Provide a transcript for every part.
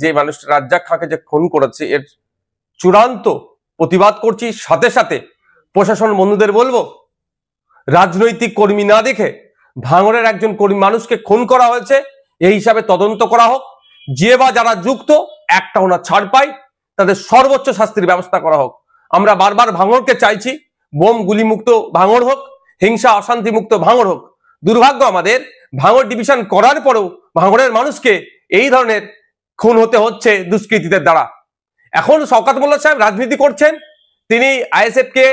যে মানুষটা রাজ্জাক খাঁকে যে খুন করেছে এর চূড়ান্ত প্রতিবাদ করছি। সাথে সাথে প্রশাসন বন্ধুদের বলবো, রাজনৈতিক কর্মী না দেখে ভাঙড়ের একজন কর্মী মানুষকে খুন করা হয়েছে, এই হিসাবে তদন্ত করা হোক। যে বা যারা যুক্ত একটাও না ছাড় পায়, তাদের সর্বোচ্চ শাস্তির ব্যবস্থা করা হোক। আমরা বারবার ভাঙড়কে চাইছি বোম গুলি মুক্ত ভাঙড় হোক, হিংসা অশান্তি মুক্ত ভাঙড় হোক। দুর্ভাগ্য আমাদের, ভাঙড় ডিভিশন করার পরেও ভাঙড়ের মানুষকে এই ধরনের খুন হতে হচ্ছে দুষ্কৃতীদের দ্বারা। এখন শওকত মোল্লা সাহেব রাজনীতি করছেন, তিনি আইএসএফ কে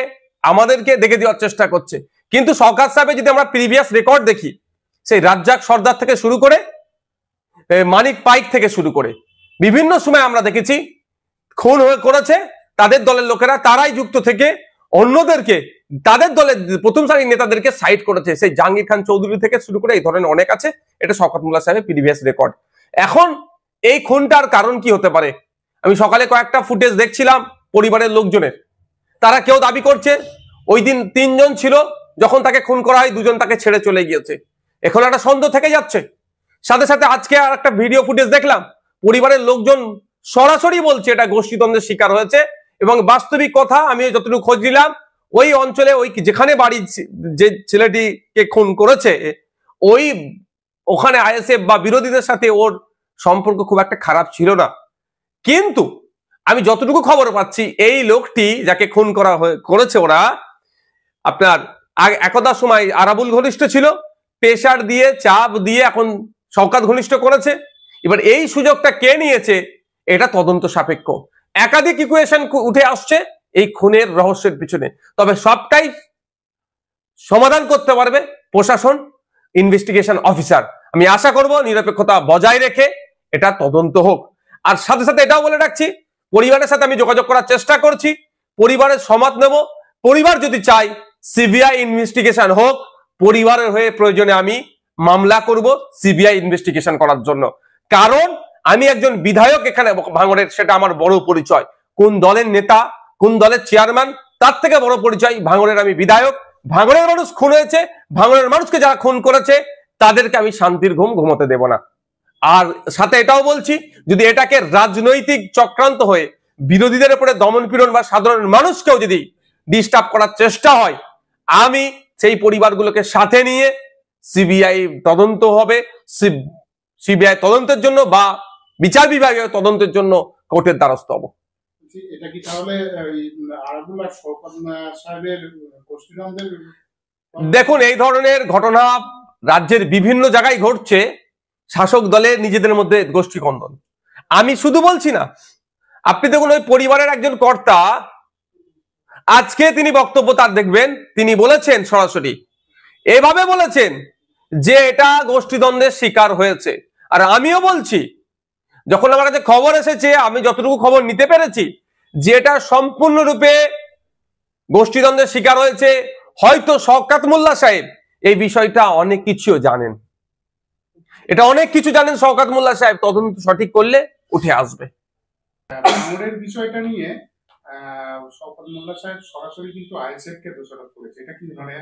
আমাদেরকে দেখে দেওয়ার চেষ্টা করছে। কিন্তু শওকত সাহেবের যদি আমরা প্রিভিয়াস রেকর্ড দেখি, সেই রাজ্জাক সর্দার থেকে শুরু করে মানিক পাইক থেকে শুরু করে বিভিন্ন সময় আমরা দেখেছি খুন করেছে তাদের দলের লোকেরা, তারাই যুক্ত থেকে অন্যদেরকে, তাদের দলের প্রথম সারির নেতাদেরকে সাইড করেছে। সেই জাহাঙ্গীর খান চৌধুরী থেকে শুরু করে এই ধরনের অনেক আছে। এটা শওকত মোল্লা সাহেবের প্রিভিয়াস রেকর্ড। এখন এই খুনটার কারণ কি হতে পারে? আমি সকালে কয়েকটা ফুটেজ দেখছিলাম পরিবারের লোকজনের, তারা কেউ দাবি করছে ওই দিন 3 জন ছিল, যখন তাকে খুন করা হয় 2 জন তাকে ছেড়ে চলে গিয়েছে। এখন একটা সন্দেহ থেকে যাচ্ছে। সাথে সাথে আজকে আর একটা ভিডিও ফুটেজ দেখলাম, পরিবারের লোকজন সরাসরি বলছে এটা গোষ্ঠীদ্বন্দ্বের শিকার হয়েছে। এবং বাস্তবিক কথা, আমি যতটুকু খোঁজ নিলাম, ওই অঞ্চলে ওই যেখানে বাড়ি যে ছেলেটিকে খুন করেছে ওখানে আইএসএফ বা বিরোধীদের সাথে ওর সম্পর্ক খুব একটা খারাপ ছিল না। কিন্তু আমি যতটুকু খবর পাচ্ছি, এই লোকটি যাকে খুন করেছে ওরা, আপনার একদা সময় আরাবুল ঘনিষ্ঠ ছিল, প্রেসার দিয়ে চাপ দিয়ে এখন শওকত ঘনিষ্ঠ করেছে। এবার এই সুযোগটা কে নিয়েছে এটা তদন্ত সাপেক্ষ। একাধিক ইকুয়েশন উঠে আসছে এই খুনের রহস্যের পিছনে, তবে সবটাই সমাধান করতে পারবে প্রশাসন, ইনভেস্টিগেশন অফিসার। আমি আশা করব নিরপেক্ষতা বজায় রেখে এটা তদন্ত হোক। আর সাথে সাথে এটাও বলে রাখছি, পরিবারের সাথে আমি যোগাযোগ করার চেষ্টা করছি, পরিবারের সমত নেব। পরিবার যদি চাই সিবিআই ইনভেস্টিগেশন হোক, পরিবারের হয়ে প্রয়োজনে আমি মামলা করব সিবিআই ইনভেস্টিগেশন করার জন্য। কারণ আমি একজন বিধায়ক এখানে ভাঙড়ের, সেটা আমার বড় পরিচয়। কোন দলের নেতা, কোন দলের চেয়ারম্যান, তার থেকে বড় পরিচয় ভাঙড়ের আমি বিধায়ক। ভাঙড়ের মানুষ খুন হয়েছে, ভাঙড়ের মানুষকে যারা খুন করেছে তাদেরকে আমি শান্তির ঘুম ঘুমোতে দেব না। আর সাথে এটাও বলছি, যদি এটাকে রাজনৈতিক চক্রান্ত হয়ে বিরোধীদের উপরে দমন পীড়ন বা সাধারণ মানুষকেও যদি ডিস্টার্ব করার চেষ্টা হয়, আমি সেই পরিবারগুলোকে সাথে নিয়ে সিবিআই তদন্ত হবে, সিবিআই তদন্তের জন্য বা বিচার বিভাগীয় তদন্তের জন্য কোর্টের দ্বারস্থ হব। এটা কি তাহলে আরাবুল আর শওকত সাহেবের গোষ্ঠীদ্বন্দ্বের? দেখুন, এই ধরনের ঘটনা রাজ্যের বিভিন্ন জায়গায় ঘটছে, শাসক দলের নিজেদের মধ্যে গোষ্ঠী কন্দল। আমি শুধু বলছি না, আপনি দেখুন ওই পরিবারের একজন কর্তা, আজকে তিনি বক্তব্য তার দেখবেন, তিনি বলেছেন সরাসরি এভাবে বলেছেন যে এটা গোষ্ঠীদ্বন্দ্বের শিকার হয়েছে। আর আমিও বলছি, যখন আমার কাছে খবর এসেছে, আমি যতটুকু খবর নিতে পেরেছি, যে এটা সম্পূর্ণরূপে গোষ্ঠীদ্বন্দ্বের শিকার হয়েছে। হয়তো শওকত মোল্লা সাহেব এই বিষয়টা অনেক কিছু জানেন, এটা অনেক কিছু জানেন শওকত মোল্লা সাহেব, তদন্ত সঠিক করলে উঠে আসবে। ভাঙড়ের বিষয়টা নিয়ে শওকত মোল্লা সাহেব সরাসরি কিন্তু আইএসএফ কে দোষারোপ করেছে। এটা কি মানে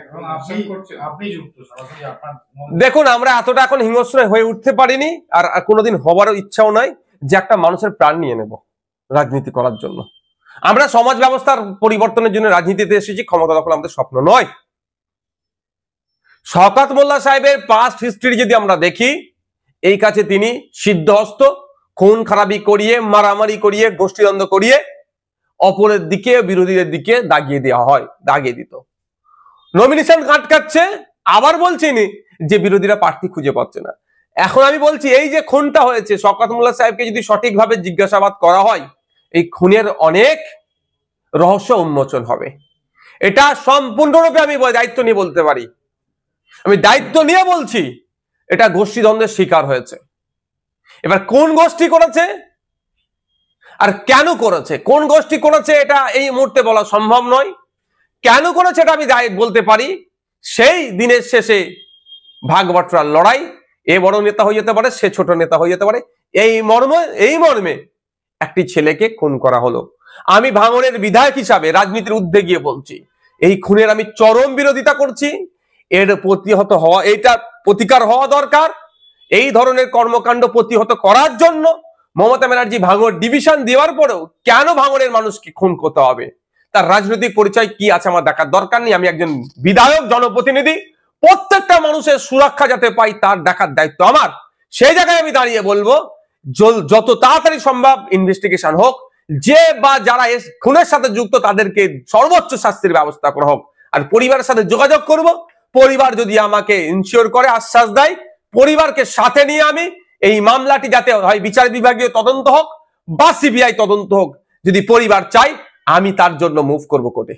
আপনি যুক্ত সরাসরি আপনার? দেখুন, আমরা এতটা এখন হিংস্র হয়ে উঠতে পারিনি, আর কোনোদিন হবারও ইচ্ছাও নাই যে একটা মানুষের প্রাণ নিয়ে নেব রাজনীতি করার জন্য। আমরা সমাজ ব্যবস্থার পরিবর্তনের জন্য রাজনীতিতে এসেছি, ক্ষমতা দখল আমাদের স্বপ্ন নয়। শওকত মোল্লা সাহেবের পাস্ট হিস্ট্রি যদি আমরা দেখি, এই কাছে তিনি সিদ্ধহস্ত, খুন খারাপি করিয়ে, মারামারি করিয়ে, গোষ্ঠীদ্বন্দ্ব করিয়ে অপরের দিকে, বিরোধীদের দিকে দাগিয়ে দিত। নমিনেশন আটকাচ্ছে, আবার বলছিনি যে বিরোধীরা প্রার্থী খুঁজে পাচ্ছে না। এখন আমি বলছি, এই যে খুনটা হয়েছে, শওকত মোল্লা সাহেবকে যদি সঠিকভাবে জিজ্ঞাসাবাদ করা হয়, এই খুনের অনেক রহস্য উন্মোচন হবে। এটা সম্পূর্ণরূপে আমি দায়িত্ব নিয়ে বলতে পারি, আমি দায়িত্ব নিয়ে বলছি, এটা গোষ্ঠীদ্বন্দ্বের শিকার হয়েছে। এবার কোন গোষ্ঠী করেছে আর কেন করেছে, কোন গোষ্ঠী করেছে এটা এই মুহূর্তে বলা সম্ভব নয়। কেন করেছে এটা আমি বলতে পারি, সেই দিনের শেষে ভাগ বাটোয়ারার লড়াই, এ বড় নেতা হয়ে যেতে পারে, সে ছোট নেতা হয়ে যেতে পারে, এই মর্মে একটি ছেলেকে খুন করা হলো। আমি ভাঙড়ের বিধায়ক হিসাবে রাজনীতির ঊর্ধ্বে গিয়ে বলছি, এই খুনের আমি চরম বিরোধিতা করছি। এর প্রতিহত হওয়া, এইটা প্রতিকার হওয়া দরকার। এই ধরনের কর্মকাণ্ড প্রতিহত করার জন্য মমতা ব্যানার্জি ভাঙড় ডিভিশন দেওয়ার পরেও কেন ভাঙড়ের মানুষকে খুন করতে হবে? তার রাজনৈতিক পরিচয় কি আছে আমার দেখার দরকার নেই। আমি একজন বিধায়ক, জনপ্রতিনিধি, প্রত্যেকটা মানুষের সুরক্ষা যাতে পাই তার দেখার দায়িত্ব আমার। সেই জায়গায় আমি দাঁড়িয়ে বলবো যত তাড়াতাড়ি সম্ভব ইনভেস্টিগেশন হোক, যে বা যারা খুনের সাথে যুক্ত তাদেরকে সর্বোচ্চ শাস্তির ব্যবস্থা করা হোক। আর পরিবারের সাথে যোগাযোগ করব, পরিবার যদি আমাকে ইনশিওর করে, আশ্বাস দেয়, পরিবারকে সাথে নিয়ে আমি এই মামলাটি যাতে হয় বিচার বিভাগীয় তদন্ত হোক বা সিবিআই তদন্ত হোক, যদি পরিবার চাই আমি তার জন্য মুভ করব কোর্টে।